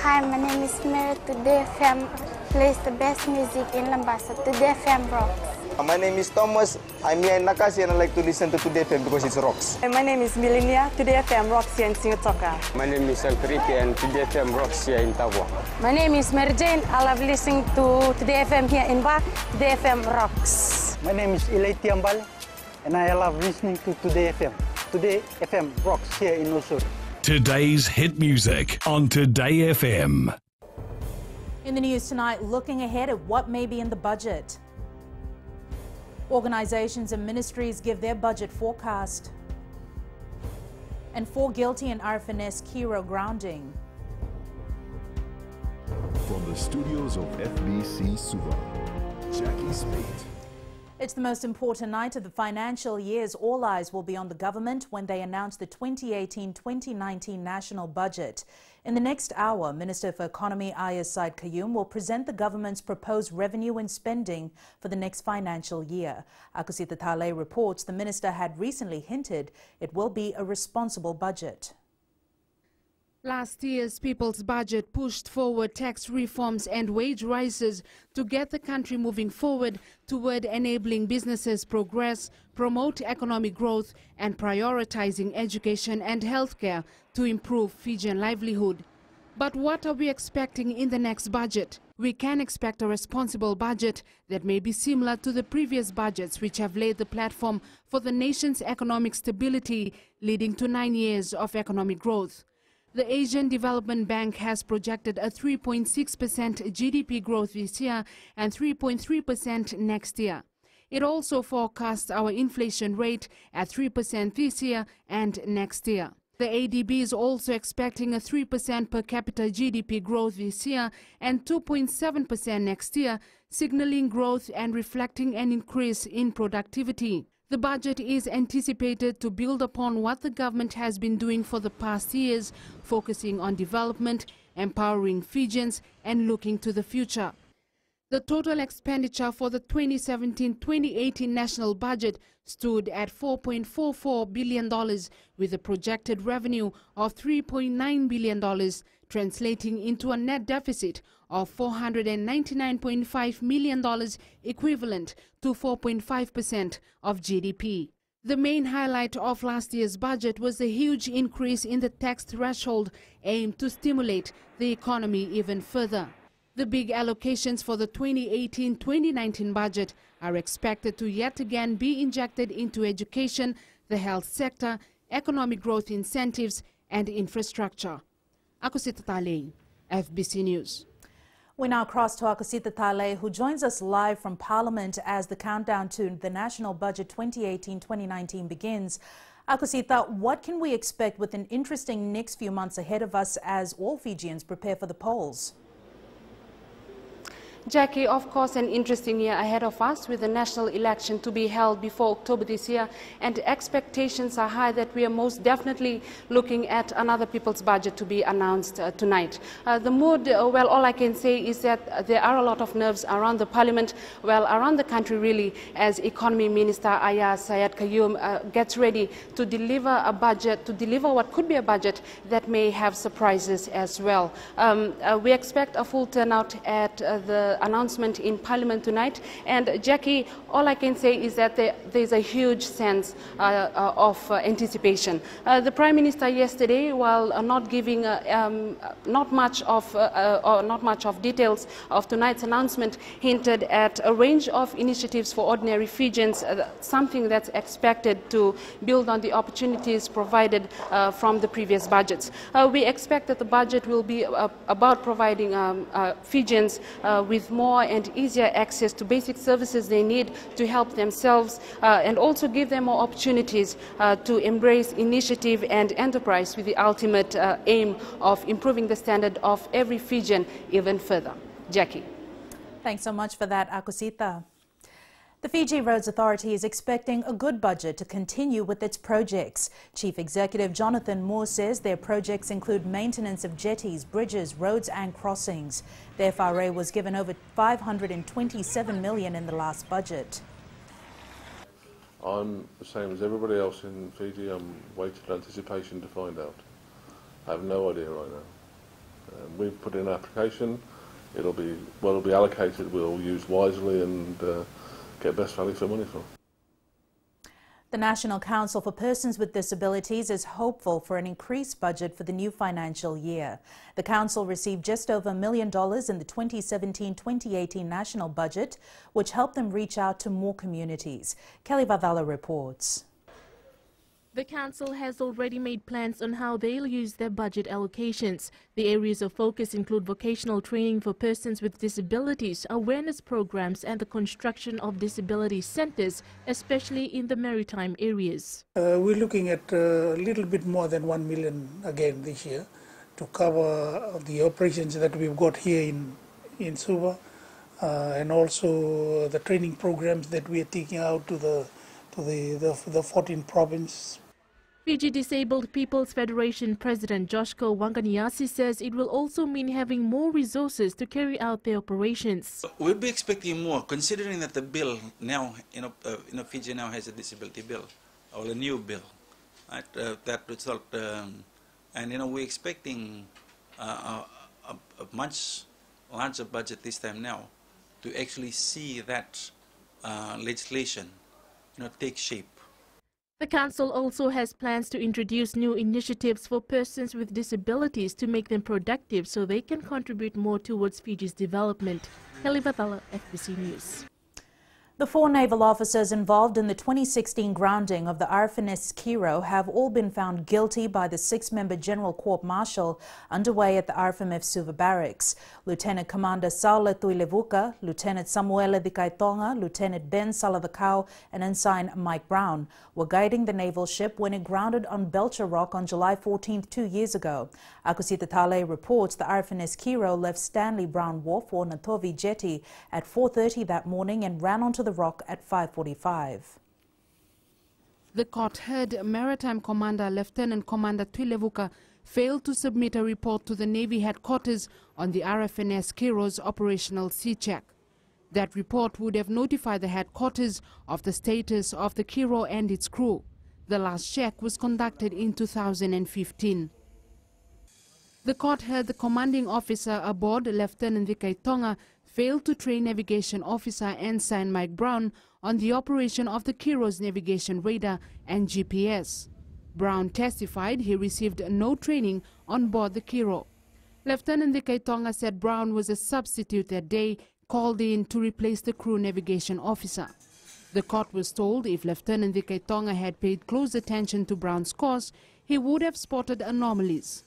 Hi, my name is Mary. Today FM plays the best music in Lambasa. Today FM rocks. My name is Thomas. I'm here in Nakasi and I like to listen to Today FM because it rocks. My name is Milenia. Today FM rocks here in Singatoka. My name is Alfriti and Today FM rocks here in Tabwa. My name is Mary Jane. I love listening to Today FM here in Ba. Today FM rocks. My name is Ilaiti Ambal and I love listening to Today FM. Today FM rocks here in Osur. Today's hit music on Today FM. In the news tonight, looking ahead at what may be in the budget. Organisations and ministries give their budget forecast. And 4 guilty in RFNS Kiro grounding. From the studios of FBC Suva, Jackie Spate. It's the most important night of the financial years. All eyes will be on the government when they announce the 2018-2019 national budget. In the next hour, Minister for Economy Ayaz Said Qayyum will present the government's proposed revenue and spending for the next financial year. Akusita Tale reports the minister had recently hinted it will be a responsible budget. Last year's people's budget pushed forward tax reforms and wage rises to get the country moving forward toward enabling businesses progress, promote economic growth and prioritizing education and healthcare to improve Fijian livelihood. But what are we expecting in the next budget? We can expect a responsible budget that may be similar to the previous budgets which have laid the platform for the nation's economic stability, leading to 9 years of economic growth. The Asian Development Bank has projected a 3.6% GDP growth this year and 3.3% next year. It also forecasts our inflation rate at 3% this year and next year. The ADB is also expecting a 3% per capita GDP growth this year and 2.7% next year, signaling growth and reflecting an increase in productivity. The budget is anticipated to build upon what the government has been doing for the past years, focusing on development, empowering Fijians and looking to the future. The total expenditure for the 2017-2018 national budget stood at $4.44 billion with a projected revenue of $3.9 billion, translating into a net deficit of $499.5 million, equivalent to 4.5% of GDP. The main highlight of last year's budget was the huge increase in the tax threshold aimed to stimulate the economy even further. The big allocations for the 2018-2019 budget are expected to yet again be injected into education, the health sector, economic growth incentives and infrastructure. Akusita Tale, FBC News. We now cross to Akusita Tale, who joins us live from Parliament as the countdown to the National Budget 2018-2019 begins. Akusita, what can we expect with an interesting next few months ahead of us as all Fijians prepare for the polls? Jackie, of course, an interesting year ahead of us with the national election to be held before October this year, and expectations are high that we are most definitely looking at another people's budget to be announced tonight. The mood, well, all I can say is that there are a lot of nerves around the parliament, well, around the country really, as Economy Minister Ayaz Said Qayyum gets ready to deliver a budget, to deliver what could be a budget that may have surprises as well. We expect a full turnout at the announcement in Parliament tonight, and Jackie, all I can say is that there's a huge sense of anticipation. The Prime Minister yesterday, while not giving not much of details of tonight's announcement, hinted at a range of initiatives for ordinary Fijians, something that's expected to build on the opportunities provided from the previous budgets. We expect that the budget will be about providing Fijians with more and easier access to basic services they need to help themselves, and also give them more opportunities to embrace initiative and enterprise with the ultimate aim of improving the standard of every Fijian even further. Jackie. Thanks so much for that, Akusita. The Fiji Roads Authority is expecting a good budget to continue with its projects. Chief Executive Jonathan Moore says their projects include maintenance of jetties, bridges, roads and crossings. The FRA was given over $527 million in the last budget. I'm the same as everybody else in Fiji. I'm waiting in anticipation to find out. I have no idea right now. We've put in an application. It'll be allocated. We'll use wisely and get best value for money from. The National Council for Persons with Disabilities is hopeful for an increased budget for the new financial year. The council received just over $1 million in the 2017-2018 national budget, which helped them reach out to more communities. Kelly Vadala reports. The council has already made plans on how they'll use their budget allocations. The areas of focus include vocational training for persons with disabilities, awareness programs and the construction of disability centres, especially in the maritime areas. We're looking at a little bit more than 1 million again this year to cover the operations that we've got here in Suva, and also the training programs that we are taking out to the 14 provinces. Fiji Disabled People's Federation President Joshko Wanganiasi says it will also mean having more resources to carry out their operations. We'll be expecting more, considering that the bill now, Fiji now has a disability bill, or a new bill, right, that result, and we're expecting a much larger budget this time now to actually see that legislation take shape. The council also has plans to introduce new initiatives for persons with disabilities to make them productive so they can contribute more towards Fiji's development. Kelly Vatala, FBC News. The 4 naval officers involved in the 2016 grounding of the RFNS Kiro have all been found guilty by the 6-member General Court-Martial underway at the RFMF Suva Barracks. Lieutenant Commander Saula Tuilevuka, Lieutenant Samuela Dikaitonga, Lieutenant Ben Salavakau and Ensign Mike Brown were guiding the naval ship when it grounded on Belcher Rock on July 14th 2 years ago. Akusita Tale reports the RFNS Kiro left Stanley Brown Wharf or Natovi Jetty at 4:30 that morning and ran onto the rock at 5:45. The court heard Maritime Commander Lieutenant Commander Tuilevuka failed to submit a report to the Navy headquarters on the RFNS Kiro's operational sea check. That report would have notified the headquarters of the status of the Kiro and its crew. The last check was conducted in 2015. The court heard the commanding officer aboard, Lieutenant Dikaitonga, failed to train Navigation Officer Ensign Mike Brown on the operation of the Kiro's navigation radar and GPS. Brown testified he received no training on board the Kiro. Lieutenant Dikaitonga said Brown was a substitute that day, called in to replace the crew navigation officer. The court was told if Lieutenant Dikaitonga had paid close attention to Brown's course, he would have spotted anomalies.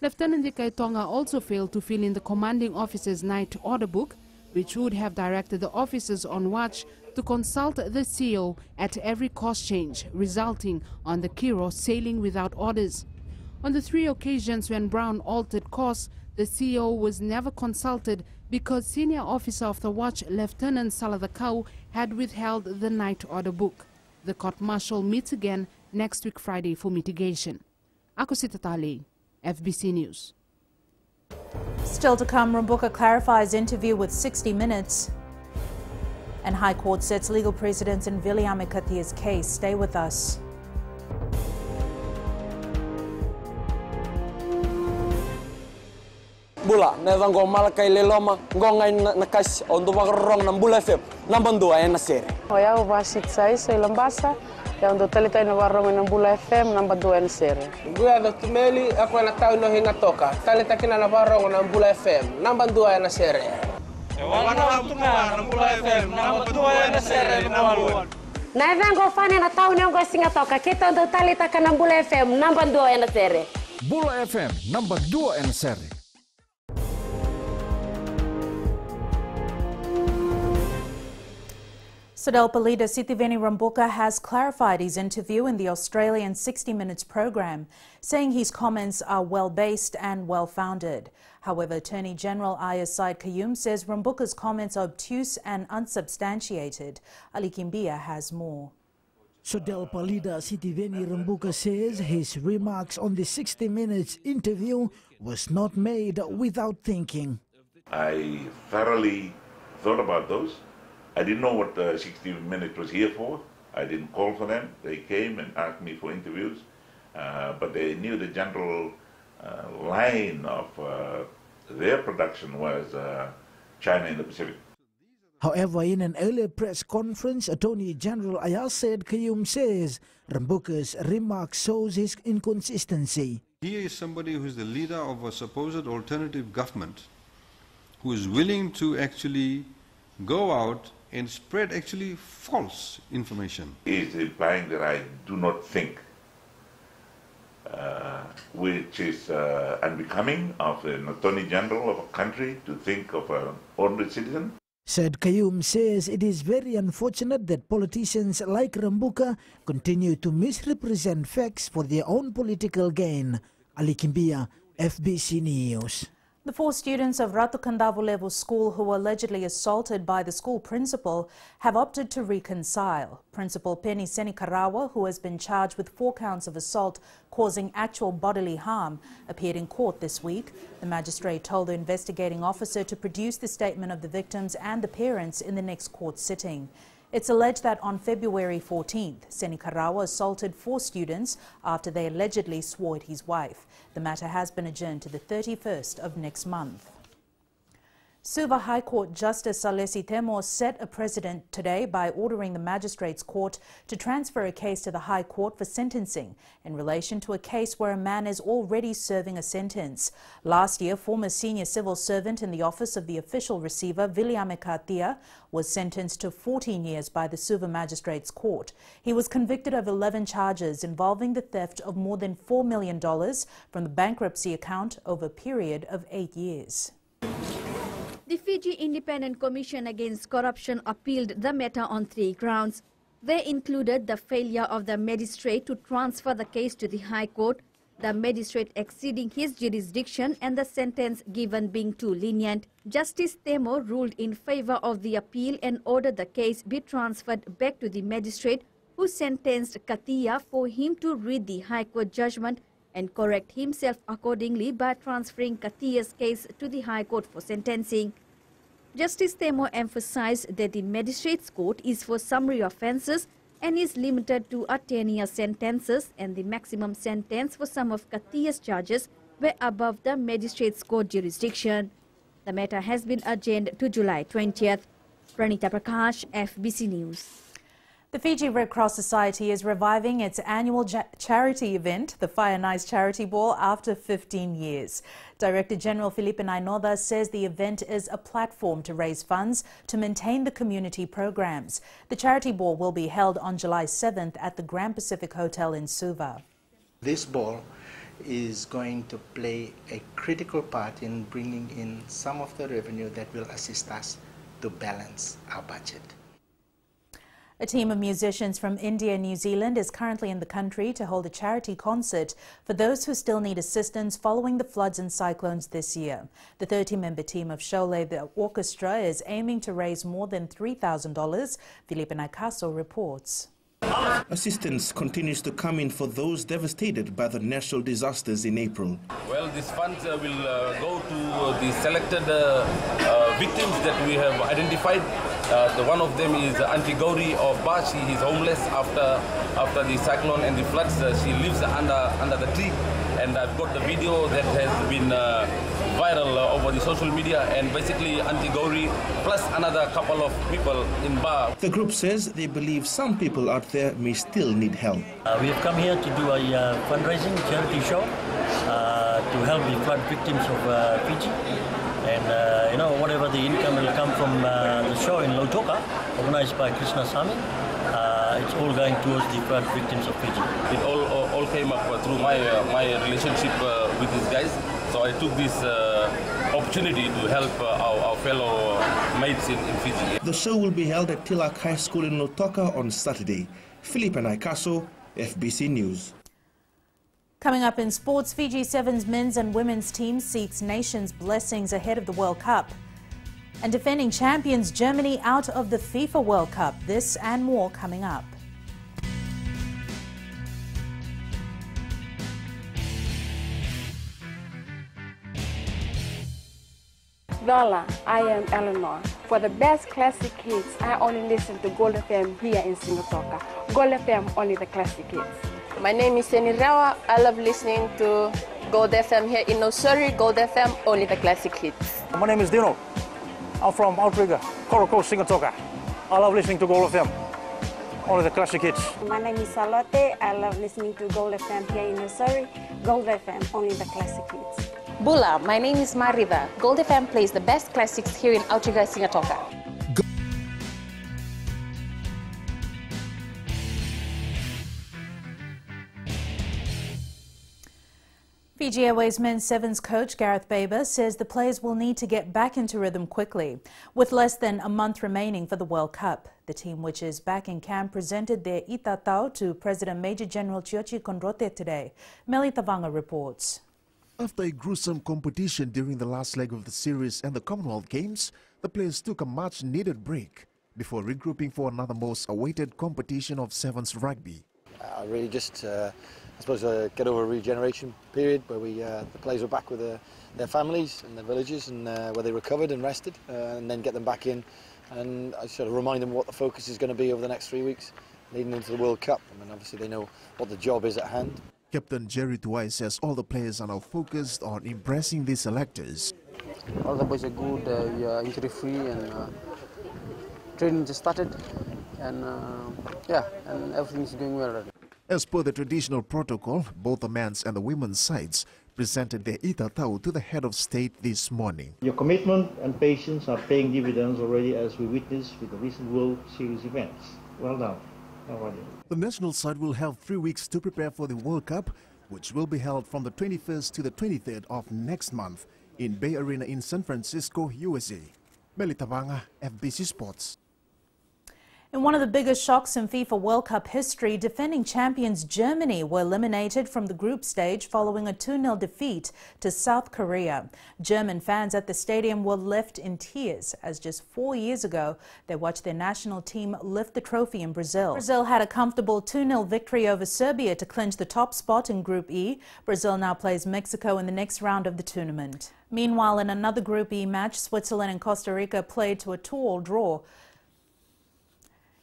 Lieutenant Dikaitonga also failed to fill in the commanding officer's night order book, which would have directed the officers on watch to consult the CO at every course change, resulting on the Kiro sailing without orders. On the 3 occasions when Brown altered course, the CO was never consulted because senior officer of the watch, Lieutenant Salavakau, had withheld the night order book. The court-martial meets again next week Friday for mitigation. Akusita Tale, FBC News. Still to come, Rumbuka clarifies interview with 60 Minutes. And High Court sets legal precedents in Viliame Kathia's case. Stay with us. Bula, neva ngo malakai leloma, ngo ngai nakas ondo wakarong ng Bula FM, nambang 2 na sere. Hoya ubasit sai lambasa, ya ondo talita na warong ng Bula FM, nambang 2 na sere. Guya do tumeli, ako na tao no hinga toka, talita kina na warong ng Bula FM, nambang 2 na sere. Wana tunga ng Bula FM, nambang 2 na sere nawaluan. Na vengo fane na tao ngo singa toka, kita ondo talita ka ng Bula FM, nambang 2 na sere. Bula FM, nambang 2 na sere. SODELPA leader Sitiveni Rumbuka has clarified his interview in the Australian 60 Minutes program, saying his comments are well-based and well-founded. However, Attorney General Ayaz Said Kayum says Rumbuka's comments are obtuse and unsubstantiated. Ali Kimbia has more. SODELPA leader Sitiveni Rumbuka says his remarks on the 60 Minutes interview was not made without thinking. I thoroughly thought about those. I didn't know what 60 Minutes was here for. I didn't call for them. They came and asked me for interviews, but they knew the general line of their production was China in the Pacific. However, in an earlier press conference, Attorney General Ayaz Said Kayum says Rambuka's remark shows his inconsistency. He is somebody who is the leader of a supposed alternative government who is willing to actually go out and spread actually false information. He is implying that I do not think, which is unbecoming of an Attorney General of a country to think of an ordinary citizen. Said Kayum says it is very unfortunate that politicians like Rambuka continue to misrepresent facts for their own political gain. Ali Kimbia, FBC News. The 4 students of Ratu Kandavu Level School who were allegedly assaulted by the school principal have opted to reconcile. Principal Penny Senikarawa, who has been charged with 4 counts of assault causing actual bodily harm, appeared in court this week. The magistrate told the investigating officer to produce the statement of the victims and the parents in the next court sitting. It's alleged that on February 14th, Senikarawa assaulted 4 students after they allegedly swore at his wife. The matter has been adjourned to the 31st of next month. Suva High Court Justice Salesi Temo set a precedent today by ordering the Magistrates Court to transfer a case to the High Court for sentencing in relation to a case where a man is already serving a sentence. Last year, former senior civil servant in the Office of the Official Receiver, Viliame Katia, was sentenced to 14 years by the Suva Magistrates Court. He was convicted of 11 charges involving the theft of more than $4 million from the bankruptcy account over a period of 8 years. The Fiji Independent Commission Against Corruption appealed the matter on 3 grounds. They included the failure of the magistrate to transfer the case to the High Court, the magistrate exceeding his jurisdiction and the sentence given being too lenient. Justice Temo ruled in favor of the appeal and ordered the case be transferred back to the magistrate who sentenced Katia for him to read the High Court judgment and correct himself accordingly by transferring Katia's case to the High Court for sentencing. Justice Temo emphasized that the Magistrates Court is for summary offences and is limited to 10-year sentences, and the maximum sentence for some of Katia's charges were above the Magistrates Court jurisdiction. The matter has been adjourned to July 20th. Pranita Prakash, FBC News. The Fiji Red Cross Society is reviving its annual charity event, the Fire Nice Charity Ball, after 15 years. Director General Felipe Nainoda says the event is a platform to raise funds to maintain the community programs. The charity ball will be held on July 7th at the Grand Pacific Hotel in Suva. This ball is going to play a critical part in bringing in some of the revenue that will assist us to balance our budget. A team of musicians from India and New Zealand is currently in the country to hold a charity concert for those who still need assistance following the floods and cyclones this year. The 30-member team of Sholay the Orchestra is aiming to raise more than $3,000. Felipe Naikaso reports. Assistance continues to come in for those devastated by the natural disasters in April. Well, these funds will go to the selected victims that we have identified. One of them is Auntie Gauri of Ba. She is homeless after the cyclone and the floods. She lives under the tree, and I've got the video that has been viral over the social media, and basically Auntie Gauri plus another couple of people in Ba. The group says they believe some people out there may still need help. We have come here to do a fundraising charity show to help the flood victims of Fiji. And you know, whatever the income will come from the show in Lautoka, organized by Krishna Sami, it's all going towards the flood victims of Fiji. It all came up through my relationship with these guys. So I took this opportunity to help our fellow mates in Fiji. The show will be held at Tilak High School in Lautoka on Saturday. Felipe Naikaso, FBC News. Coming up in sports, Fiji Sevens men's and women's team seeks nation's blessings ahead of the World Cup. And defending champions Germany out of the FIFA World Cup. This and more coming up. Lola, I am Eleanor. For the best classic hits, I only listen to Gold FM here in Singapore. Gold FM, only the classic hits. My name is Seni Rawa. I love listening to Gold FM here in Nosuri, Gold FM, only the classic hits. My name is Dino. I'm from Outrigger, Coral Coast, Singatoka. I love listening to Gold FM, only the classic hits. My name is Salote. I love listening to Gold FM here in Nosuri, Gold FM, only the classic hits. Bula, my name is Marida. Gold FM plays the best classics here in Outrigger, Singatoka. Fiji Airways men's sevens coach Gareth Baber says the players will need to get back into rhythm quickly. With less than a month remaining for the World Cup, the team, which is back in camp, presented their itatau to President Major General Tiochi Konrote today. Meli Tavanga reports. After a gruesome competition during the last leg of the series and the Commonwealth Games, the players took a much-needed break before regrouping for another most awaited competition of sevens rugby. Really just, I suppose, get over a regeneration period where the players were back with their families and their villages, and where they recovered and rested, and then get them back in. And I sort of remind them what the focus is going to be over the next 3 weeks leading into the World Cup. I mean, obviously they know what the job is at hand. Captain Jerry Tuai says all the players are now focused on impressing the selectors. All the boys are good, we are injury-free, and training just started, and and everything is going well already. As per the traditional protocol, both the men's and the women's sides presented their itatau to the head of state this morning. Your commitment and patience are paying dividends already, as we witnessed with the recent World Series events. Well done. How are you? The national side will have 3 weeks to prepare for the World Cup, which will be held from the 21st to the 23rd of next month in Bay Arena in San Francisco, USA. Meli Tavanga, FBC Sports. In one of the biggest shocks in FIFA World Cup history, defending champions Germany were eliminated from the group stage following a 2-0 defeat to South Korea. German fans at the stadium were left in tears as just 4 years ago they watched their national team lift the trophy in Brazil. Brazil had a comfortable 2-0 victory over Serbia to clinch the top spot in Group E. Brazil now plays Mexico in the next round of the tournament. Meanwhile, in another Group E match, Switzerland and Costa Rica played to a 2-2 draw.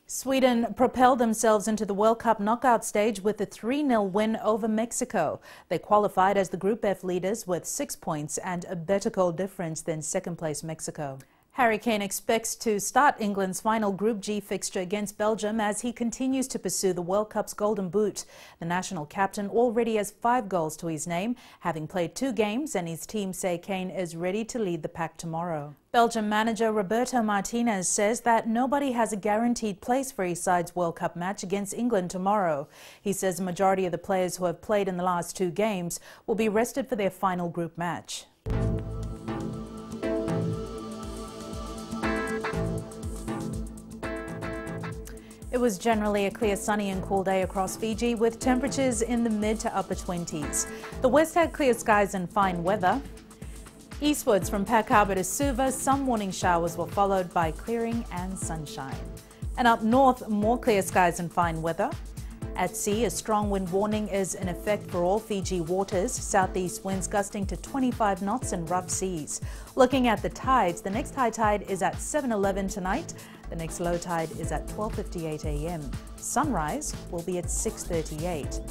Sweden propelled themselves into the World Cup knockout stage with a 3-0 win over Mexico. They qualified as the Group F leaders with 6 points and a better goal difference than second-place Mexico. Harry Kane expects to start England's final Group G fixture against Belgium as he continues to pursue the World Cup's Golden Boot. The national captain already has 5 goals to his name, having played 2 games, and his team say Kane is ready to lead the pack tomorrow. Belgium manager Roberto Martinez says that nobody has a guaranteed place for his side's World Cup match against England tomorrow. He says the majority of the players who have played in the last 2 games will be rested for their final group match. It was generally a clear, sunny and cool day across Fiji with temperatures in the mid to upper 20s. The west had clear skies and fine weather. Eastwards from Pack Harbour to Suva, some morning showers were followed by clearing and sunshine. And up north, more clear skies and fine weather. At sea, a strong wind warning is in effect for all Fiji waters, southeast winds gusting to 25 knots and rough seas. Looking at the tides, the next high tide is at 7:11 tonight. The next low tide is at 12:58 a.m. Sunrise will be at 6:38.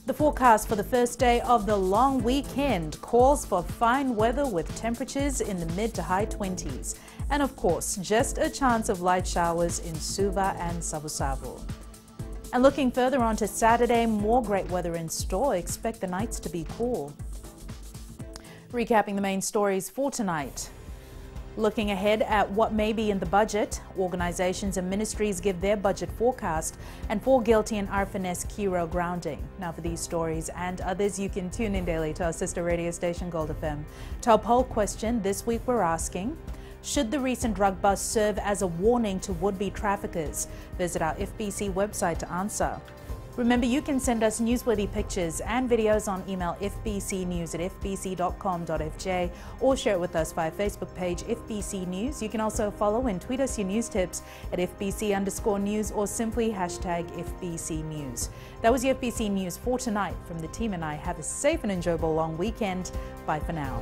The forecast for the first day of the long weekend calls for fine weather with temperatures in the mid to high 20s. And of course, just a chance of light showers in Suva and Savu. And looking further on to Saturday, more great weather in store. Expect the nights to be cool. Recapping the main stories for tonight. Looking ahead at what may be in the budget, organisations and ministries give their budget forecast, and 4 guilty in Arfanes Kiro grounding. Now for these stories and others, you can tune in daily to our sister radio station Gold FM. To our poll question this week, we're asking, should the recent drug bust serve as a warning to would-be traffickers? Visit our FBC website to answer. Remember, you can send us newsworthy pictures and videos on email fbcnews@fbc.com.fj or share it with us via Facebook page FBC News. You can also follow and tweet us your news tips at FBC_news or simply hashtag FBC News. That was the FBC News for tonight. From the team and I, have a safe and enjoyable long weekend. Bye for now.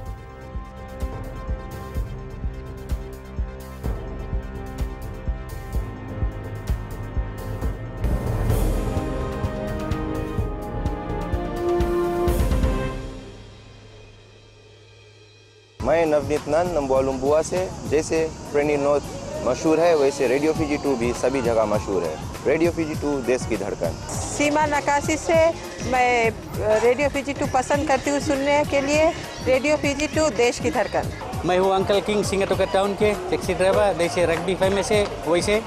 मैं नवनीत नंद नम्बुआ से। जैसे प्रेनी note मशहूर है वैसे radio Fiji 2 भी सभी जगह मशहूर है। रेडियो फिजी 2 देश की धड़कन। सीमा नकाशी से मैं रेडियो फिजी 2 पसंद करती हूँ सुनने के लिए। रेडियो फिजी 2 देश की धड़कन। मैं हूँ अंकल किंग सिंगाटोका टाउन के टैक्सी ड्राइवर। जैसे रग्बी फेमस है वैसे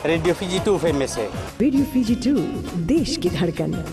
रेडियो फिजी 2 फेमस है। रेडियो फिजी 2 देश की धड़कन।